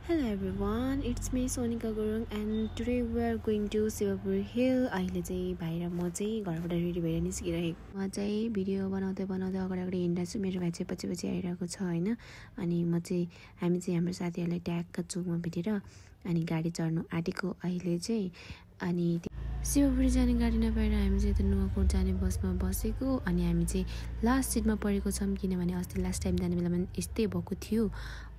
Hello everyone, it's me Sonika Gurung and today we are going to Sivapur Hill. अहिले चाहिँ भाइ र म चाहिँ घरबाट रेडी भएर निस्किरहेको। म चाहिँ भिडियो बनाउँदै अगाडि हिँड्दा छु। मेरो भाइ चाहिँ पछि आइरहेको छ हैन। अनि हामी चाहिँ हाम्रो साथीहरुलाई ट्याक्क चोकमा भेटेर अनि गाडी चढ्नु आँटेको अहिले चाहिँ। अनि शिवपुरी जाने गाडी नपाएर हामी चाहिँ त नुवाकोट जाने बसमा बसेको। अनि हामी चाहिँ लास्ट सिटमा परेको छौं किनभने अस्ति लास्ट टाइम जाने बेलामा यस्तै भएको थियो।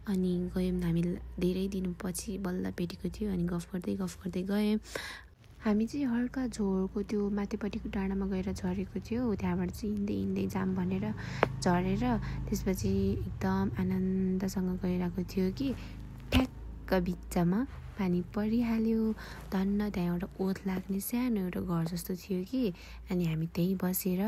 अनि गयौं हामी धेरै दिनपछि बल्ल भेटेको थियो। अनि गफ गर्दै गयौं। हामी चाहिँ हल्का झोरको त्यो माथिपट्टिको डाँडामा गएर झरेको थियो। त्यहाँबाट चाहिँ हिँड्दै जाम भनेर झरेर त्यसपछि एकदम आनन्दसँग गइरहेको थियो कि ठ्याक्क बिचमा पानी परिहाल्यो। धन्न त्यहाँ एउटा ओत लाग्ने सानो एउटा घर जस्तो थियो कि। अनि हामी त्यही बसेर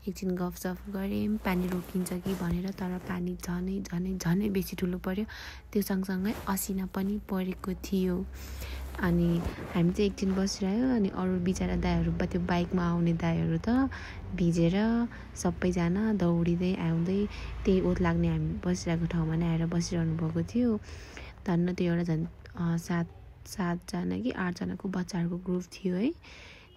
एकछिन गफसफ गऱ्यौं पानी रोकिन्छ कि भनेर। तर पानी झनै बेसी ठुलो पर्यो। त्यो सँगसँगै असिना पनि परेको थियो। अनि हामी चाहिँ एकछिन बसिरह्यो। अनि अरू बिचारा दाइहरू त्यो बाइकमा आउने दाइहरू त भिजेर सबैजना दौडिँदै आउँदै त्यही ओत लाग्ने हामी बसिरहेको ठाउँमा नै आएर बसिरहनु भएको थियो। धन्न त्यो एउटा झन् 7जना कि 8जनाको बच्चाहरूको ग्रुप थियो है।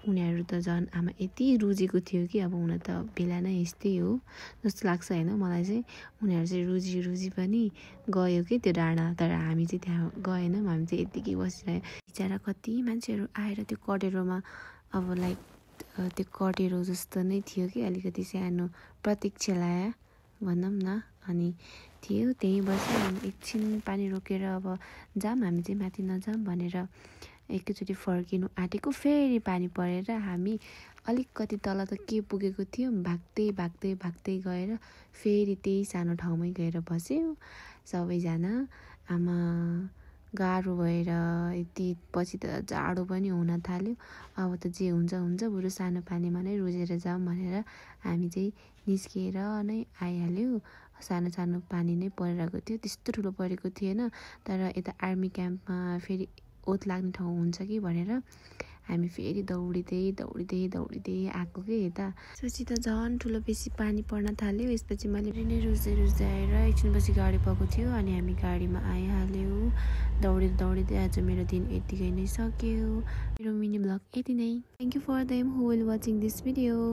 उनीहरू त झन् आमा यति रुजेको थियो कि अब उनीहरू त बेला नै यस्तै हो जस्तो लाग्छ हैन मलाई चाहिँ। उनीहरू चाहिँ रुजी पनि गयो कि त्यो डाँडा। तर हामी चाहिँ त्यहाँ गएनौं। हामी चाहिँ यतिकै बसिरह्यो। बिचारा कति मान्छेहरू आएर त्यो कटेरोमा अब लाइक त्यो कटेरो जस्तो नै थियो कि अलिकति सानो प्रतीक्षालय भनौं न। अनि थियो त्यही बस्यो। एकछिन पानी रोकेर अब हामी चाहिँ माथि नजाम भनेर एकैचोटि फर्किनु आँटेको। फेरि पानी परेर हामी अलिकति तल त के पुगेको थियौं। भाग्दै गएर फेरि त्यही सानो ठाउँमै गएर बस्यौं सबैजना। आमा गाह्रो भएर यति पछि त जाडो पनि हुन थाल्यो। अब त जे हुन्छ बरु सानो पानीमा नै रुजेर जाऊँ भनेर हामी चाहिँ निस्किएर नै आइहाल्यो। सानो पानी नै परिरहेको थियो। त्यस्तो ठुलो परेको थिएन। तर यता आर्मी क्याम्पमा फेरि ओत लाग्ने ठाउँ हुन्छ कि भनेर हामी फेरि दौडिँदै आएको के यता। त्यसपछि त झन् ठुलो बेसी पानी पर्न थाल्यो। यसपछि मैले नै रुज्दै आएर एकछिनपछि गाडी पाएको थियो। अनि हामी गाडीमा आइहाल्यौँ। दौडिँदै आज मेरो दिन यतिकै नै सक्यो। मेरो मिनी ब्लग यति नै। Thank you for them who will watching this video.